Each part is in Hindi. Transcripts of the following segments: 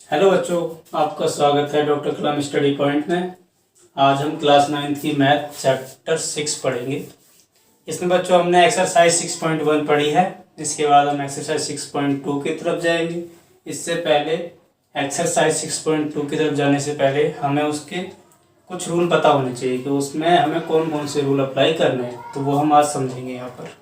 हेलो बच्चों, आपका स्वागत है डॉक्टर कलाम स्टडी पॉइंट में। आज हम क्लास 9th की मैथ चैप्टर 6 पढ़ेंगे। इसमें बच्चों हमने एक्सरसाइज 6.1 पढ़ी है। इसके बाद हम एक्सरसाइज 6.2 की तरफ जाएंगे। इससे पहले एक्सरसाइज 6.2 की तरफ जाने से पहले हमें उसके कुछ रूल पता होने चाहिए कि उसमें हमें कौन कौन से रूल अप्लाई करने हैं, तो वो हम आज समझेंगे यहाँ पर।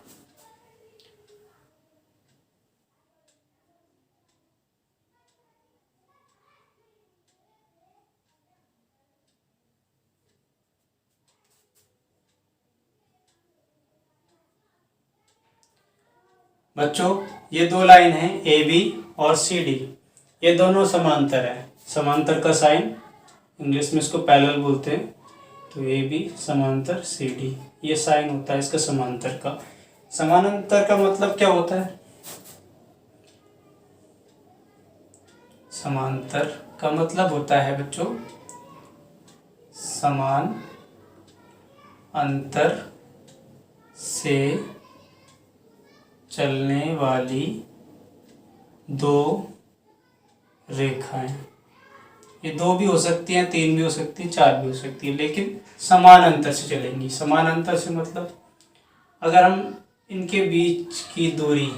बच्चों, ये दो लाइन है ए बी और सी डी। ये दोनों समांतर है। समांतर का साइन इंग्लिश में इसको पैरेलल बोलते हैं। तो ए बी समांतर सी डी, ये साइन होता है इसका समांतर का। समानांतर का मतलब क्या होता है? समांतर का मतलब होता है बच्चों समान अंतर से चलने वाली दो रेखाएं। ये दो भी हो सकती हैं, तीन भी हो सकती हैं, चार भी हो सकती है, लेकिन समान अंतर से चलेंगी। समान अंतर से मतलब अगर हम इनके बीच की दूरी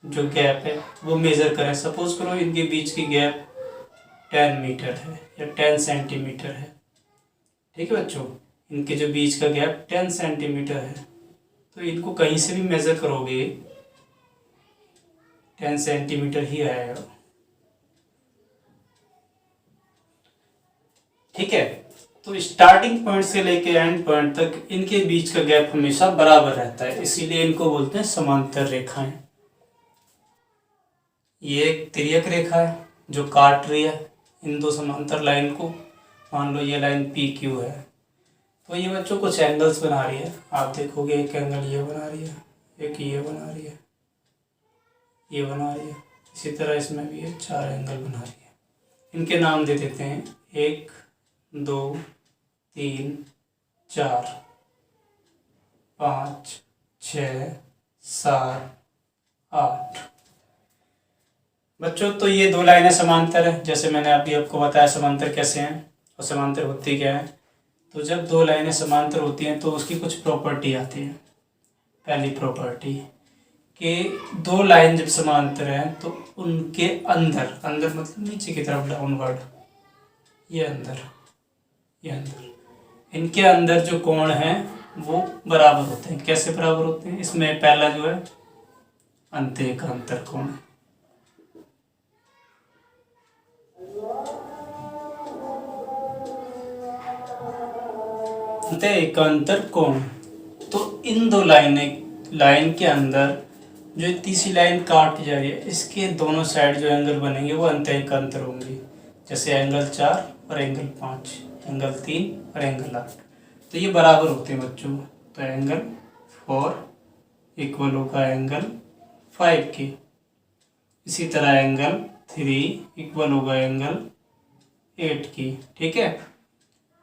जो गैप है वो मेज़र करें, सपोज करो इनके बीच की गैप 10 मीटर है या 10 सेंटीमीटर है। ठीक है बच्चों, इनके जो बीच का गैप 10 सेंटीमीटर है, तो इनको कहीं से भी मेज़र करोगे 10 सेंटीमीटर ही आएगा। ठीक है, तो स्टार्टिंग पॉइंट से लेके एंड पॉइंट तक इनके बीच का गैप हमेशा बराबर रहता है, इसीलिए इनको बोलते हैं समांतर रेखाएं। ये एक तिर्यक रेखा है जो काट रही है इन दो समांतर लाइन को। मान लो ये लाइन पी क्यू है, तो ये बच्चों कुछ एंगल्स बना रही है। आप देखोगे एक एंगल ये बना रही है, एक ये बना रही है, ये बना रही है। इसी तरह इसमें भी ये 4 एंगल बना रही है। इनके नाम दे देते हैं 1 2 3 4 5 6 7 8। बच्चों, तो ये दो लाइनें समांतर है, जैसे मैंने अभी आपको बताया समांतर कैसे हैं और समांतर होती क्या है। तो जब दो लाइनें समांतर होती हैं तो उसकी कुछ प्रॉपर्टी आती है। पहली प्रॉपर्टी कि दो लाइन जब समांतर हैं तो उनके अंदर, अंदर मतलब नीचे की तरफ डाउनवर्ड, ये अंदर, ये अंदर, इनके अंदर जो कोण हैं वो बराबर होते हैं। कैसे बराबर होते हैं? इसमें पहला जो है अंत्य का अंतर कोण है। अंत्य एकांतर कोण। तो इन दो लाइन के अंदर जो तीसरी लाइन काट जा रही है, इसके दोनों साइड जो एंगल बनेंगे वो अंत्य एकांतर होंगे। जैसे एंगल 4 और एंगल 5, एंगल 3 और एंगल 8, तो ये बराबर होते हैं बच्चों। तो एंगल 4 इक्वल होगा एंगल 5 के। इसी तरह एंगल 3 इक्वल होगा एंगल 8 की। ठीक है।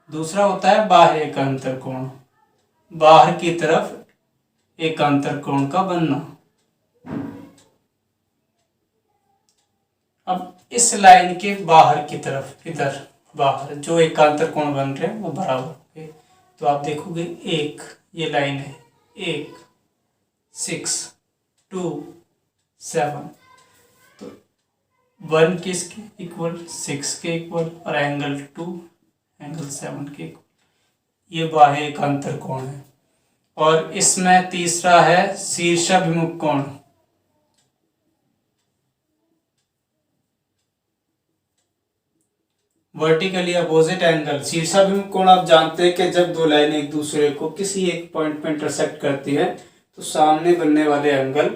दूसरा होता है बाह्य एकांतर कोण। बाहर की तरफ एकांतर कोण का बनना। अब इस लाइन के बाहर की तरफ, इधर बाहर जो एकांतर कोण बन रहे हैं वो बराबर होंगे। तो आप देखोगे एक, ये लाइन है 1 6 2 7, तो 1 किसके इक्वल, 6 के इक्वल, और एंगल 2 एंगल 7 के इक्वल। ये बाह्य एकांतर कोण है। और इसमें तीसरा है शीर्षाभिमुख कोण। Vertically opposite angle. शीर्षाभिमुख कोण आप जानते हैं कि जब दो लाइनें एक दूसरे को किसी एक पॉइंट पर इंटरसेक्ट करती है तो सामने बनने वाले एंगल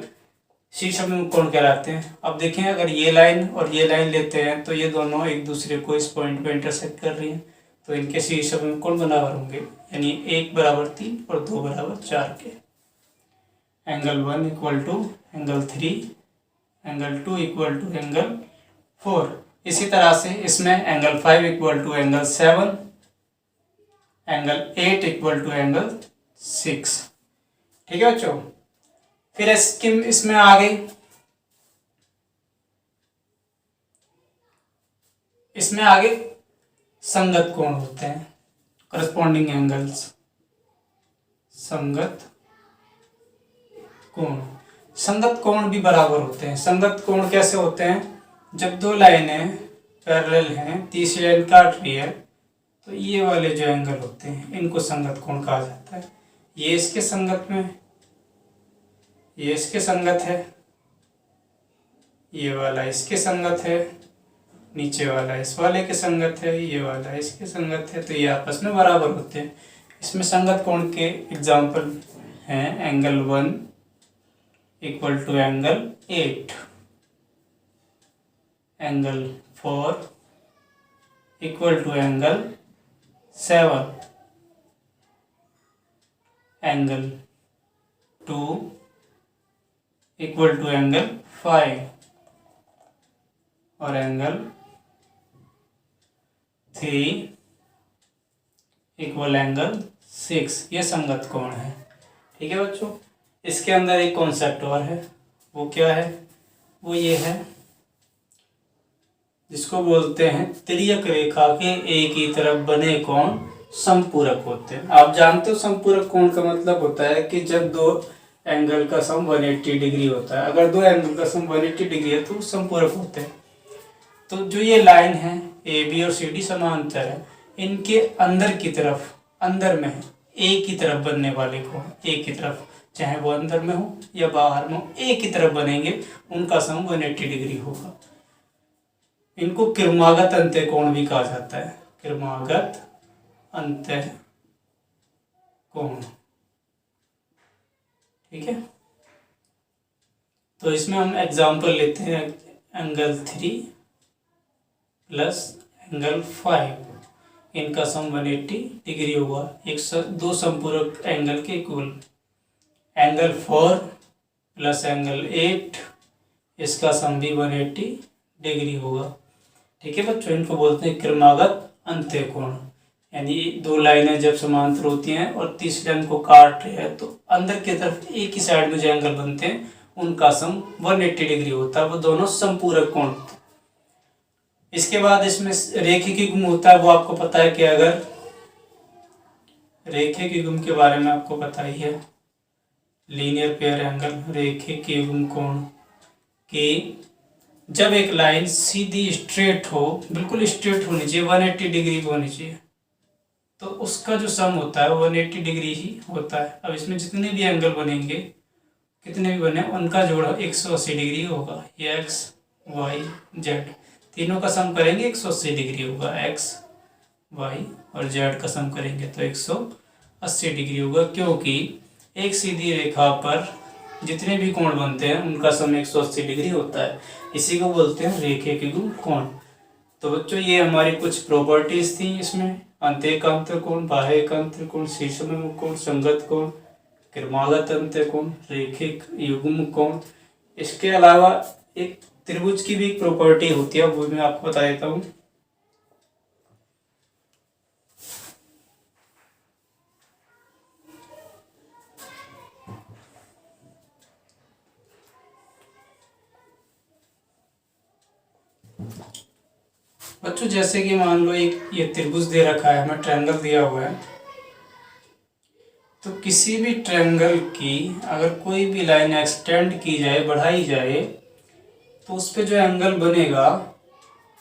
शीर्षाभिमुख कोण कहलाते हैं। अब देखें, अगर ये लाइन और ये लाइन लेते हैं तो ये दोनों एक दूसरे को इस पॉइंट पे इंटरसेक्ट कर रही हैं, तो इनके शीर्षाभिमुख कोण बराबर होंगे, यानी 1 बराबर 3 और 2 बराबर 4 के। Angle 1 equal to angle 3, angle 2 equal to angle 4। इसी तरह से इसमें angle 5 equal to angle 7, angle 8 equal to angle 6। ठीक है बच्चों। फिर इसमें आ गई इसमें आगे संगत कोण होते हैं, करस्पॉन्डिंग एंगल्स, संगत कोण। संगत कोण भी बराबर होते हैं। संगत कोण कैसे होते हैं? जब दो लाइनें पैरेलल हैं, तीसरी लाइन काट रही है, तो ये वाले जो एंगल होते हैं इनको संगत कोण कहा जाता है। ये इसके संगत में, ये इसके संगत है, ये वाला इसके संगत है, नीचे वाला इस वाले के संगत है, ये वाला इसके संगत है, तो ये आपस में बराबर होते हैं। इसमें संगत कोण के एग्जाम्पल हैं angle 1 equal to angle 8, angle 4 equal to angle 7, angle 2 equal to angle 5 और एंगल 3 इक्वल एंगल 6। ये संगत कोण है। ठीक है बच्चों, इसके अंदर एक कॉन्सेप्ट और है, वो क्या है? वो ये है जिसको बोलते हैं तिर्यक रेखा के एक ही तरफ बने कोण समपूरक होते हैं। आप जानते हो समपूरक कोण का मतलब होता है कि जब दो एंगल का सम 180 डिग्री होता है। अगर दो एंगल का सम 180 डिग्री है तो समपूरक होते हैं। तो जो ये लाइन है ए बी और सी डी समांतर है, इनके अंदर की तरफ, अंदर में एक ही तरफ बनने वाले कोण, एक ही तरफ, चाहे वो अंदर में हो या बाहर में हो, एक ही तरफ बनेंगे, उनका सम 180 डिग्री होगा। इनको क्रमागत अंत्य कोण भी कहा जाता है, क्रमागत अंत्य कोण। ठीक है, तो इसमें हम एग्जांपल लेते हैं एंगल 3 प्लस एंगल 5, इनका सम 180 डिग्री होगा, दो समपूरक एंगल के इक्वल। एंगल 4 प्लस एंगल 8, इसका सम भी 180 डिग्री होगा। ठीक है बच्चों, इनको बोलते हैं क्रमागत अंत्य कोण। यानी दो लाइनें जब समांतर होती हैं और तीसरी लाइन को काट रहे हैं, तो अंदर की तरफ एक ही साइड में जो एंगल बनते हैं उनका सम 180 डिग्री होता है, वो दोनों समपूरक कोण होते हैं। इसके बाद इसमें रेखिकी गुण होता है। वो आपको पता है कि अगर रेखिकी गुण के बारे में आपको पता ही है, लीनियर पेयर एंगल, रेखिकी गुण कोण, कि जब एक लाइन सीधी स्ट्रेट हो, बिल्कुल स्ट्रेट होनी चाहिए, 180 डिग्री होनी चाहिए, तो उसका जो सम होता है वो 180 डिग्री ही होता है। अब इसमें जितने भी एंगल बनेंगे, कितने भी बने, उनका जोड़ 180 डिग्री होगा। ये एक्स वाई जेड तीनों का सम करेंगे 180 डिग्री होगा। एक्स वाई और जेड का सम करेंगे तो 180 डिग्री होगा, क्योंकि एक सीधी रेखा पर जितने भी कोण बनते हैं उनका सम 180 डिग्री होता है। इसी को बोलते हैं रेखिकी गुण कोण। तो बच्चों, ये हमारी कुछ प्रॉपर्टीज थी इसमें, अंतःएकांतर कोण, बाह्यएकांतर कोण, शीर्षाभिमुख कोण, संगत कोण, क्रमागत अंत्य कोण, रेखिक युग्म कोण। इसके अलावा एक त्रिभुज की भी प्रॉपर्टी होती है, वो मैं आपको बता देता हूँ। बच्चों, जैसे कि मान लो एक ये त्रिभुज दे रखा है, हमें ट्रायंगल दिया हुआ है, तो किसी भी ट्रायंगल की अगर कोई भी लाइन एक्सटेंड की जाए, बढ़ाई जाए, तो उस पे जो एंगल बनेगा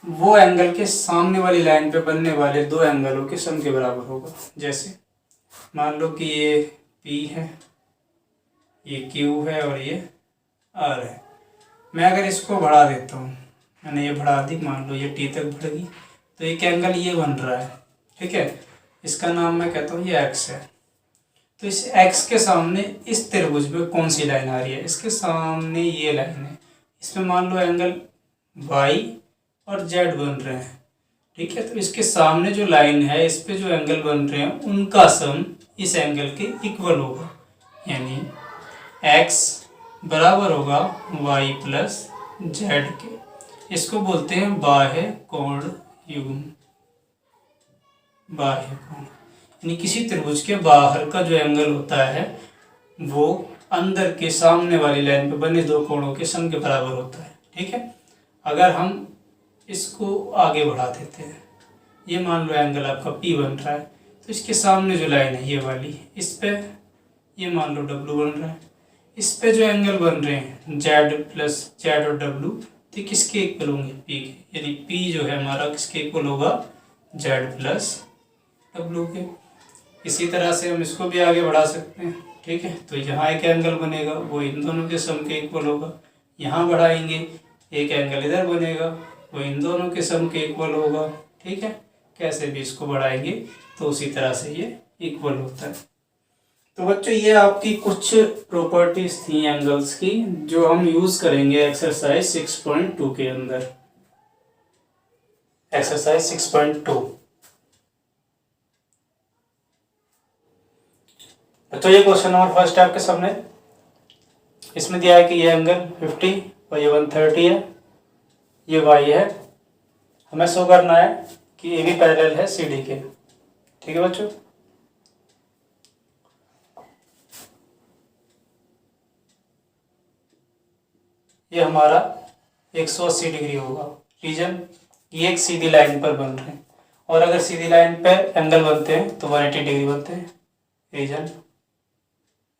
वो एंगल के सामने वाली लाइन पे बनने वाले दो एंगलों के सम के बराबर होगा। जैसे मान लो कि ये P है, ये Q है और ये R है। मैं अगर इसको बढ़ा देता हूँ, मैंने ये बढ़ा दी, मान लो ये T तक बढ़ गई, तो एक एंगल ये बन रहा है। ठीक है, इसका नाम मैं कहता हूँ ये X है। तो इस X के सामने इस त्रिभुज में कौन सी लाइन आ रही है? इसके सामने ये लाइन है। इसमें मान लो एंगल Y और Z बन रहे हैं। ठीक है, तो इसके सामने जो लाइन है, इस पे जो एंगल बन रहे हैं, उनका सम इस एंगल के इक्वल होगा। यानी X बराबर होगा Y प्लस Z के। इसको बोलते हैं बाह्य कोण युग्म, बाह्य कोण। यानी किसी त्रिभुज के बाहर का जो एंगल होता है वो अंदर के सामने वाली लाइन पे बने दो कोणों के सम के बराबर होता है। ठीक है, अगर हम इसको आगे बढ़ा देते हैं। ये मान लो एंगल आपका पी बन रहा है, तो इसके सामने जो लाइन है ये वाली, इस पे ये मान लो डब्लू बन रहा है। इस पे जो एंगल बन रहे हैं जेड प्लस जेड और डब्लू, तो किसके इक्वल होंगे, पी के। यानी पी जो है हमारा किसके इक्वल होगा, जेड प्लस डब्लू के। इसी तरह से हम इसको भी आगे बढ़ा सकते हैं। ठीक है, तो यहाँ एक एंगल बनेगा, वो इन दोनों के सम के इक्वल होगा। यहाँ बढ़ाएंगे, एक एंगल इधर बनेगा, वो इन दोनों के सम के इक्वल होगा। ठीक है, कैसे भी इसको बढ़ाएंगे तो उसी तरह से ये इक्वल होता है। तो बच्चों ये आपकी कुछ प्रॉपर्टीज थी एंगल्स की, जो हम यूज करेंगे एक्सरसाइज 6.2 के अंदर। एक्सरसाइज 6.2। तो ये क्वेश्चन नंबर फर्स्ट है आपके सामने। इसमें दिया है कि ये एंगल 50 और ये 130 है, ये वाई है। हमें शो करना है कि ए बी पैरेलल है सी डी के। ठीक है बच्चों, ये हमारा 180 डिग्री होगा रीजन। ये एक सीधी लाइन पर बन रहे हैं, और अगर सीधी लाइन पे एंगल बनते हैं तो 180 डिग्री बनते हैं। रीजन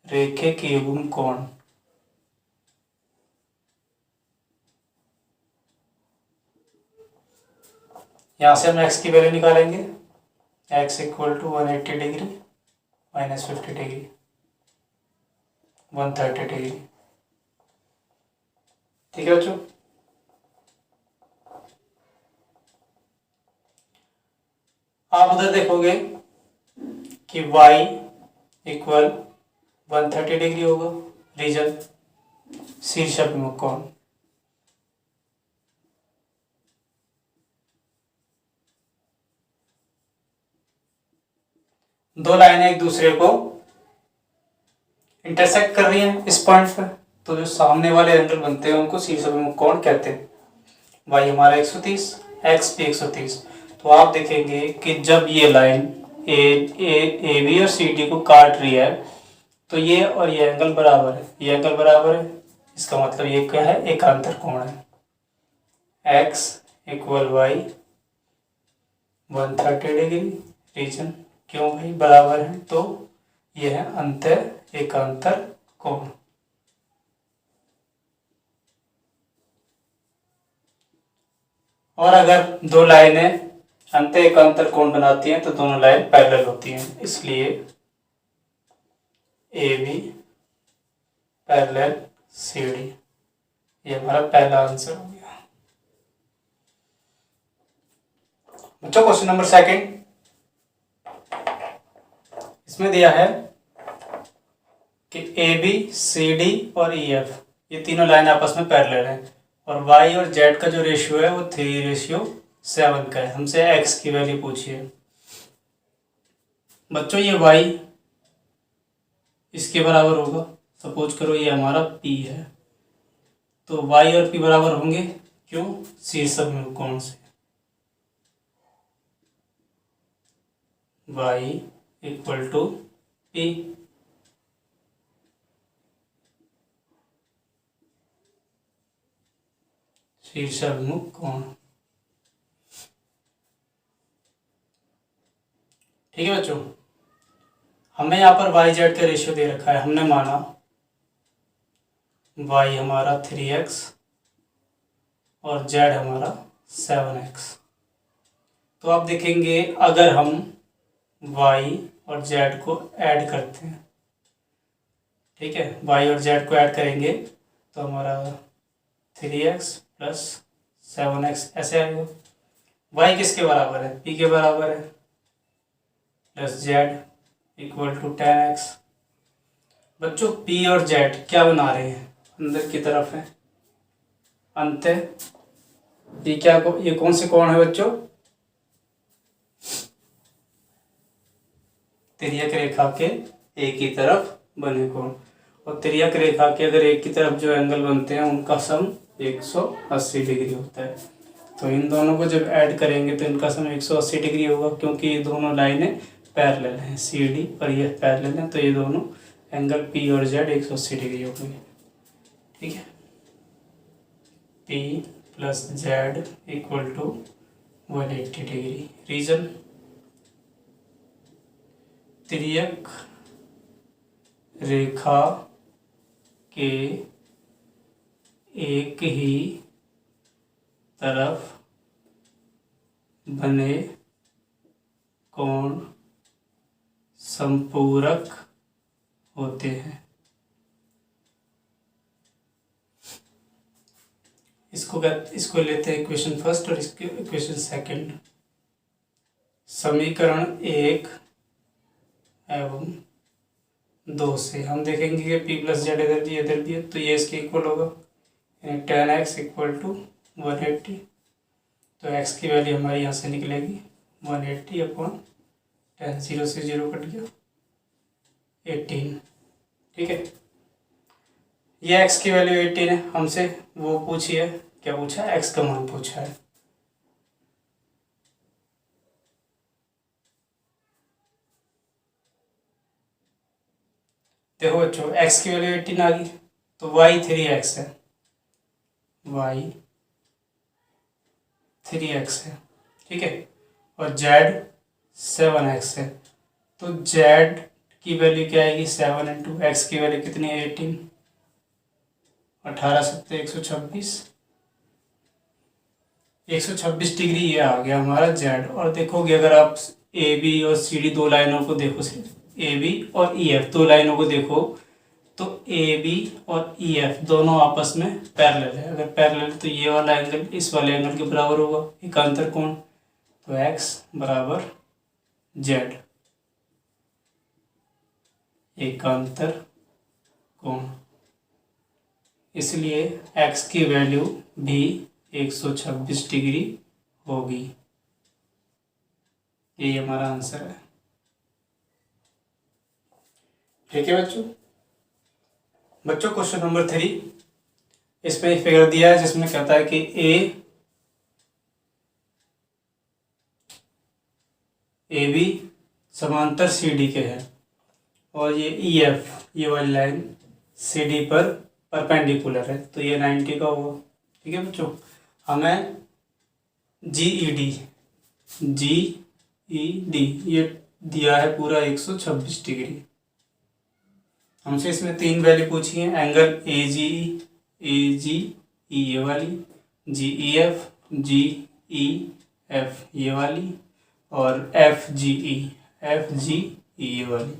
रेखे के एवं कोण। यहाँ से हम x की वैल्यू निकालेंगे, x equal to 180 degree minus 50 degree 130 degree. ठीक है बच्चों, आप उधर देखोगे कि y इक्वल 130 डिग्री होगा रीजन शीर्षाभिमुख कोण। दो लाइनें एक दूसरे को इंटरसेक्ट कर रही हैं इस पॉइंट पर, तो जो सामने वाले एंगल बनते हैं उनको शीर्षाभिमुख कोण कहते हैं। y हमारा 130, x भी 130। तो आप देखेंगे कि जब ये लाइन ए बी और सी डी को काट रही है तो ये और ये एंगल बराबर है, ये एंगल बराबर है। इसका मतलब ये क्या है, एकांतर कोण है। x equal Y 130 degree reason, क्यों भाई बराबर है, तो ये है अंतर एकांतर कोण। और अगर दो लाइनें अंतर एकांतर कोण बनाती हैं तो दोनों लाइन पैरेलल होती हैं, इसलिए A B parallel C D, ये हमारा पहला आंसर हो गया। बच्चों क्वेश्चन नंबर सेकंड, इसमें दिया है कि ए बी सी डी और ई एफ ये तीनों लाइन आपस में पैरेलल हैं, और y और z का जो रेशियो है वो 3:7 का है। हमसे x की वैल्यू पूछी है। बच्चों ये y इसके बराबर होगा, सपोज करो ये हमारा p है, तो y और p बराबर होंगे, क्यों, शीर्षाभिमुख कोण से। y equal to p। शीर्षाभिमुख कोण। ठीक है बच्चों, हमें यहाँ पर वाई जेड का रेशियो दे रखा है। हमने माना y हमारा 3x और z हमारा 7x। तो आप देखेंगे अगर हम y और z को ऐड करते हैं, ठीक है, y और z को ऐड करेंगे तो हमारा 3x प्लस 7x ऐसे आएगा। y किसके बराबर है, p के बराबर है, plus z equal to 10x। बच्चों p और z क्या बना रहे हैं, अंदर की तरफ है अंतर। ये क्या ये कौन से कोण है बच्चों, तिर्यक रेखा के एक ही तरफ बने कोण। और तिर्यक रेखा के अगर एक की तरफ जो एंगल बनते हैं उनका सम 180 डिग्री होता है। तो इन दोनों को जब ऐड करेंगे तो इनका सम 180 डिग्री होगा, क्योंकि ये दोनों लाइनें पैरेलल हैं, सी डी और ये पैरेलल हैं, तो ये दोनों एंगल पी और जेड 180 डिग्री हो गई। ठीक है, P plus Z equal to 180 degree. Reason तिर्यक रेखा के एक ही तरफ बने कोण संपूरक होते हैं। इसको लेते हैं इक्वेशन फर्स्ट और इसके इक्वेशन सेकंड। समीकरण 1 एवं 2 से हम देखेंगे कि p प्लस जेड इधर भी है तो ये इसके इक्वल होगा, यानी tan x इक्वल टू 180। तो x की वैल्यू हमारी यहाँ से निकलेगी 180 अपॉन tan 0 से 0 कट गया 18। ठीक है, ये x की वैल्यू 18 है। हमसे वो पूछी है, क्या पूछा है, x का मान पूछा है। देखो बच्चों, x की वैल्यू 18 आ गई तो y 3x है, y 3x है। ठीक है, और z 7x है। तो z की वैल्यू क्या आएगी, 7 इंटू एक्स की वैल्यू कितनी है 18, 18 सत्ते 126, 126 डिग्री ये आ गया हमारा z। और देखोगे अगर आप ए बी और सी डी दो लाइनों को देखो, ए बी और ई एफ दो लाइनों को देखो तो ए बी और ई एफ दोनों आपस में पैरेलल है। अगर पैरेलल है तो ये वाला एंगल इस वाले एंगल के बराबर होगा, एकांतर कोण। तो x बराबर z, एकांतर कोण। इसलिए x की वैल्यू भी 126 डिग्री होगी। ये हमारा आंसर है। ठीक है बच्चों क्वेश्चन नंबर 3, इसमें एक फिगर दिया है जिसमें कहता है कि ए बी समांतर सी डी के है और ये ई एफ ये वाली लाइन सी डी पर परपेंडिकुलर है, तो ये 90 का होगा। ठीक है बच्चों, हमें जी ई डी ये दिया है पूरा 126 डिग्री। हमसे इसमें 3 वैल्यू पूछी है, एंगल ए जी ई ये वाली, जी ई एफ ये वाली, और एफ जी ई ये वाली।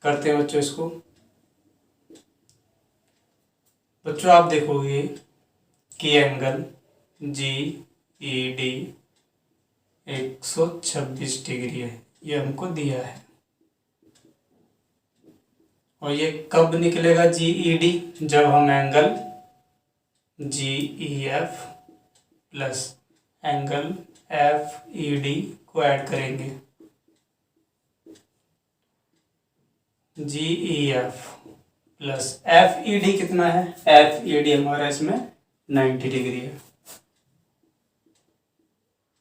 करते हैं बच्चों इसको। बच्चों आप देखोगे कि angle G E D 126 degree है, ये हमको दिया है। और ये कब निकलेगा जी ई डी, जब हम angle G E F plus angle F E D को ऐड करेंगे। G E F plus F E D कितना है, एफ ई डी हमारा इसमें 90 डिग्री है,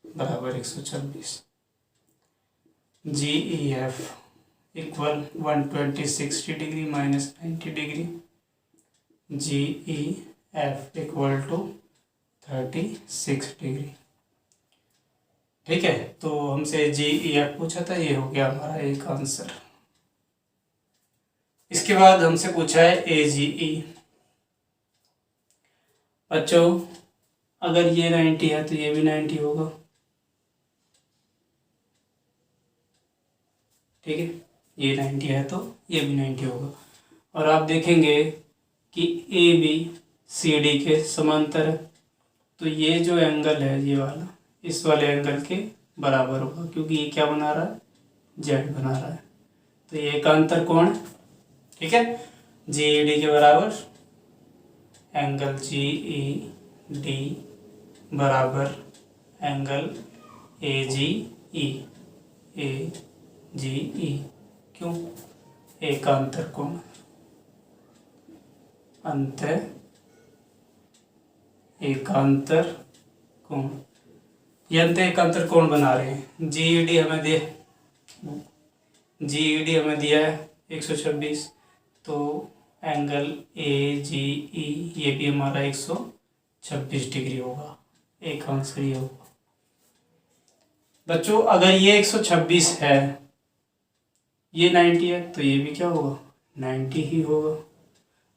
बराबर 126। G E F equal 126 degree minus 90 degree, G E F equal to 36 degree. ठीक है, तो हमसे जी ई एफ पूछा था, ये हो गया हमारा एक आंसर। इसके बाद हमसे पूछा है ए जी ई। बच्चों अगर ये 90 है तो ये भी 90 होगा। ठीक है, ये 90 है तो ये भी 90 होगा। और आप देखेंगे कि ए बी सी डी के समांतर है, तो ये जो एंगल है ये वाला इस वाले एंगल के बराबर होगा, क्योंकि ये क्या बना रहा है, जेड बना रहा है। तो ये एकांतर कोण, ठीक है, जी ई डी के बराबर एंगल जी ई डी बराबर एंगल ए जी ई। क्यों, एकांतर कोण, अंत एकांतर कोण, ये अंत एकांतर कोण बना रहे हैं। जी ई डी हमें दिया है 126, तो एंगल ए जी ई ये भी हमारा 126 26 डिग्री होगा। एक आंसर ये होगा। बच्चों अगर ये 126 है, ये 90 है, तो ये भी क्या होगा, 90 ही होगा।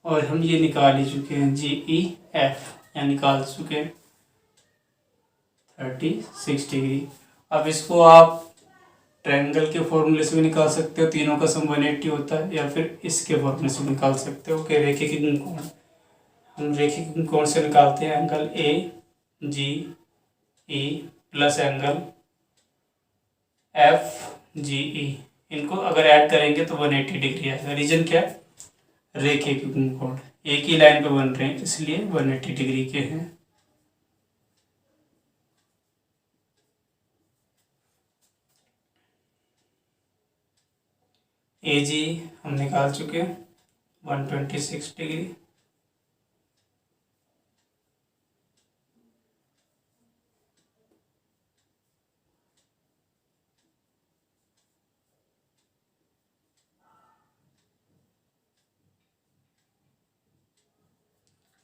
और हम ये निकाल ही चुके हैं, GEF या निकाल चुके हैं 36 डिग्री। अब इसको आप ट्रायंगल के फॉर्मूले से भी निकाल सकते हो, तीनों का सम 180 होता है, या फिर इसके फॉर्मूले से निकाल सकते हो कि रेखीय कोण। हम रेखीय कोण से निकालते हैं angle AGE plus angle FGE। इनको अगर ऐड करेंगे तो 180 डिग्री आएगा। रीजन क्या है, रेखीय कोण एक ही लाइन पे बन रहे हैं, इसलिए 180 डिग्री के हैं। AG हम निकाल चुके हैं 126 डिग्री।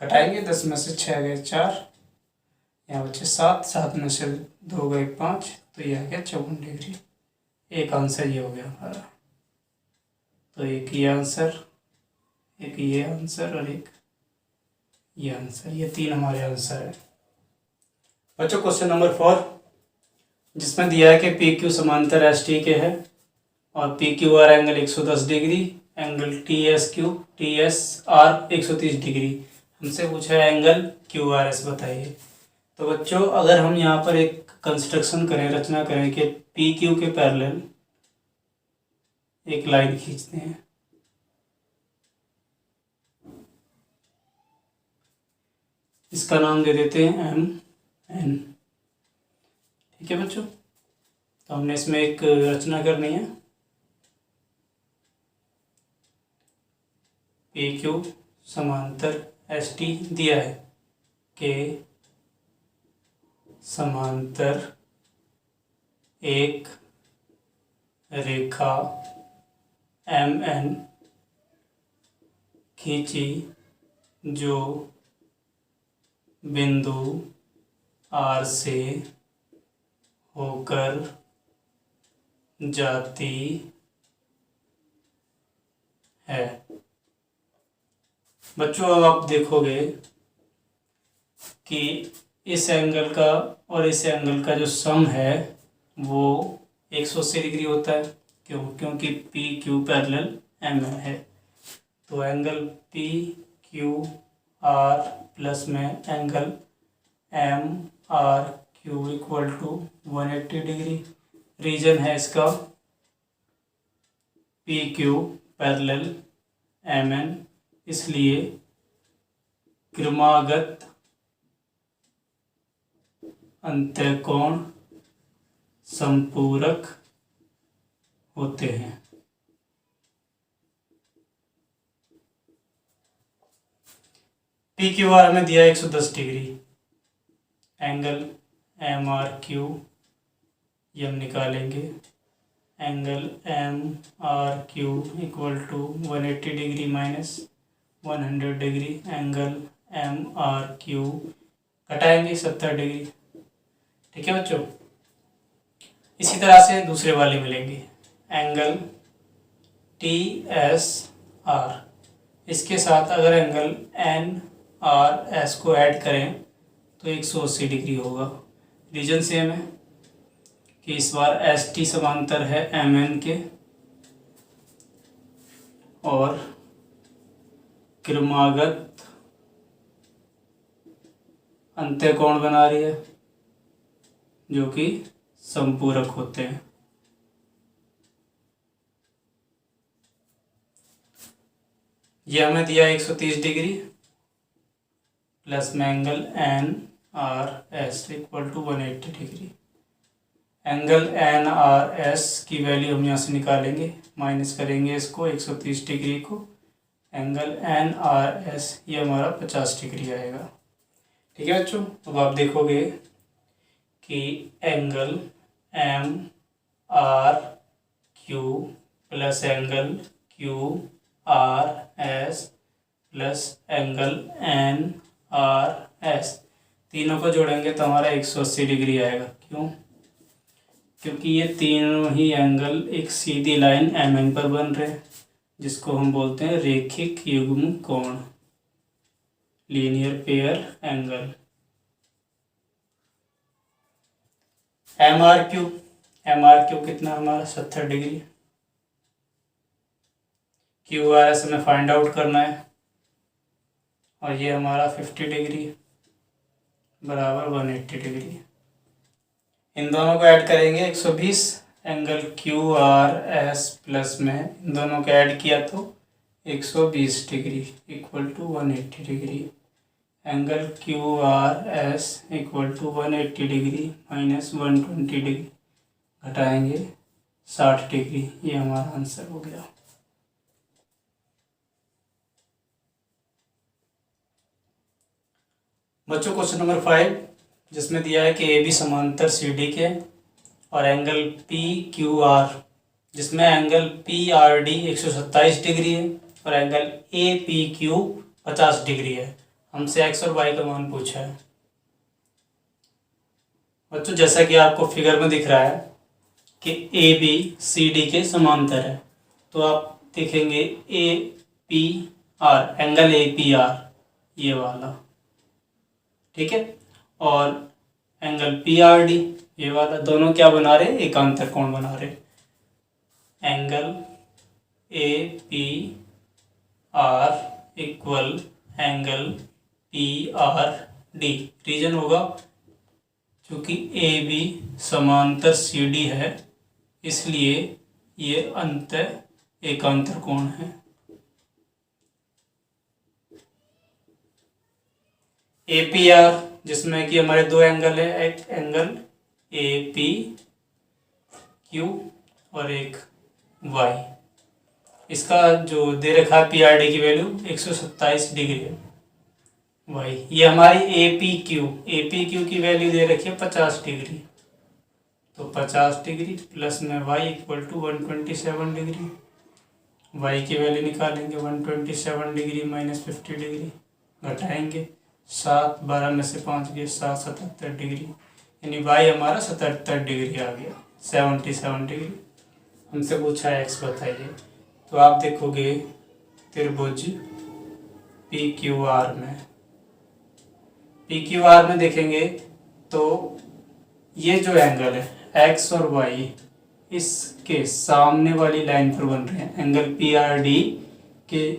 घटाएंगे, 10 में से 6 गए 4, यहाँ बचे 7, 7 में से 2 गए 5, तो ये आ गया 54 डिग्री। एक आंसर ये हो गया हमारा। तो एक ये आंसर, एक ये आंसर और एक ये आंसर, ये 3 हमारे आंसर है। बच्चों क्वेश्चन नंबर 4, जिसमें दिया है कि PQ समांतर ST के है और PQR angle 110 degree, angle TSR 130 degree. हमसे पूछा है एंगल QRS बताइए। तो बच्चों अगर हम यहाँ पर एक कंस्ट्रक्शन करें, रचना करें कि PQ के पैरेलल एक लाइन खींचते हैं, इसका नाम दे देते हैं MN। ठीक है बच्चों, तो हमने इसमें एक रचना करनी है। PQ समांतर ST दिया है के समांतर एक रेखा MN खींची जो बिंदु R से होकर जाती है। बच्चों अब आप देखोगे कि इस एंगल का और इस एंगल का जो सम है वो 180 डिग्री होता है। क्योंकि PQ पैरेलल MN है, तो एंगल PQR प्लस में angle MRQ equal to 180 degree. Reason है इसका PQ पैरेलल MN, इसलिए क्रमागत अंतःकोण संपूरक होते हैं। PQR में दिया 110 डिग्री, एंगल MRQ ये हम निकालेंगे, angle MRQ equal to 180 degree minus 100 degree, angle MRQ घटाएंगे 70 डिग्री। ठीक है बच्चों, इसी तरह से दूसरे वाले मिलेंगे, एंगल TSR, इसके साथ अगर एंगल NRS को ऐड करें तो 180 डिग्री होगा। रीजन सेम है कि इस बार ST समांतर है MN के और क्रमागत अंतःकोण बना रही है जो कि संपूरक होते हैं। ये हमें दिया 130 डिग्री प्लस में angle NRS equal to 180 degree. Angle NRS की वैल्यू हम यहाँ से निकालेंगे, माइनस करेंगे इसको 130 डिग्री को, एंगल NRS ये हमारा 50 डिग्री आएगा। ठीक है बच्चों, अब आप देखोगे कि angle MRQ plus angle QRS plus angle NRS तीनों को जोड़ेंगे तो हमारा 180 डिग्री आएगा। क्यों? क्योंकि ये तीनों ही एंगल एक सीधी लाइन एम पर बन रहे हैं, जिसको हम बोलते हैं रेखिक युग्म कोण, linear pair angle. M R Q कितना हमारा 70 डिग्री। क्यू आर एस हमें फाइंड आउट करना है और ये हमारा 50 डिग्री बराबर 180 डिग्री। इन दोनों को ऐड करेंगे 120। Angle Q R S plus में इन दोनों को ऐड किया तो 120 degree equal to 180 degree. Angle Q R S equal to 180 degree minus 120 degree, घटाएंगे 60 डिग्री। ये हमारा आंसर हो गया। बच्चों क्वेश्चन नंबर 5, जिसमें दिया है कि ए बी समांतर सी डी के और एंगल पी क्यू आर, जिसमें angle P R D 127 degree है और angle A P Q 50 degree है। हमसे एक्स और वाई का मान पूछा है। बच्चों जैसा कि आपको फिगर में दिख रहा है कि ए बी सी डी के समांतर है, तो आप देखेंगे ए P are, angle A P are ये वाला, ठीक है, और एंगल पी आर डी ये वाला, दोनों क्या बना रहे? एकांतर कोण बना रहे। Angle A P R equal angle P R D. Reason होगा क्योंकि ए बी समांतर सी डी है, इसलिए ये अंतः एकांतर कोण है। ए पी आर, जिसमें कि हमारे दो एंगल है, एक एंगल ए पी क्यू और एक वाई। इसका जो दे रखा है पी आर डी की वैल्यू 127 डिग्री है। वाई ये हमारी ए पी क्यू की वैल्यू दे रखी है 50 डिग्री, तो 50 डिग्री प्लस में Y equal to 127 degree. Y की वैल्यू निकालेंगे 127 डिग्री माइनस 50 डिग्री, घटाएंगे 7, 12 में से 5 गए 7, 77 डिग्री, यानी वाई हमारा 77 डिग्री आ गया, 77 डिग्री। हमसे पूछा है एक्स बताइए, तो आप देखोगे त्रिभुज पी क्यू आर में देखेंगे तो ये जो एंगल है एक्स और वाई इसके सामने वाली लाइन पर बन रहे हैं। एंगल पी आर डी के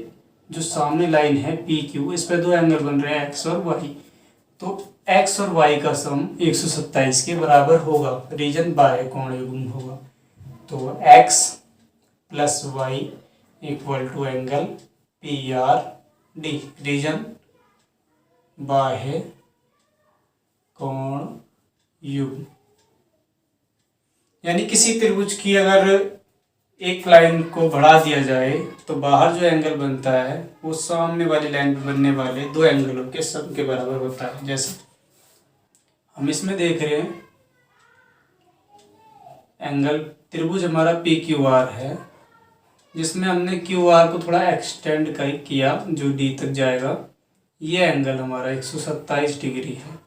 जो सामने लाइन है पी क्यू, इस पे दो एंगल बन रहे हैं एक्स और वाई, तो एक्स और वाई का सम 127 के बराबर होगा। रीजन बाह्य कोण युग्म होगा, तो X plus Y equal to angle P R D. Reason बाह्य कोण युग्म, यानी किसी त्रिभुज की अगर एक लाइन को बढ़ा दिया जाए तो बाहर जो एंगल बनता है वो सामने वाली लाइन पर बनने वाले दो एंगलों के सम के बराबर होता है। जैसे हम इसमें देख रहे हैं एंगल त्रिभुज हमारा पी क्यू आर है, जिसमें हमने क्यू आर को थोड़ा एक्सटेंड किया जो डी तक जाएगा। ये एंगल हमारा 127 डिग्री है,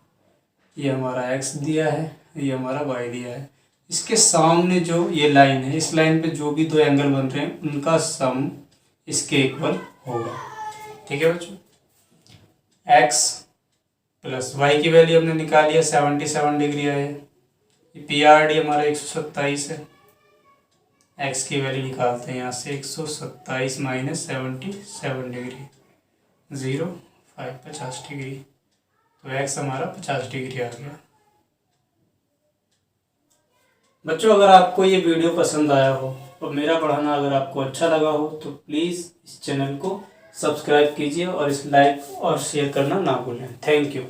ये हमारा एक्स दिया है, ये हमारा वाई दिया है। इसके सामने जो ये लाइन है, इस लाइन पे जो भी दो एंगल बन रहे हैं उनका सम इसके इक्वल होगा। ठीक है बच्चों, एक्स प्लस वाई की वैल्यू हमने निकाली है 77 डिग्री है। पी आर डी हमारा 127 है, एक्स की वैल्यू निकालते हैं यहाँ से 127 माइनस 77 डिग्री 0, 5, 50 डिग्री, तो एक्स हमारा 50 डिग्री आ गया। बच्चों अगर आपको ये वीडियो पसंद आया हो और मेरा पढ़ाना अगर आपको अच्छा लगा हो तो प्लीज़ इस चैनल को सब्सक्राइब कीजिए और इस लाइक और शेयर करना ना भूलें। Thank you.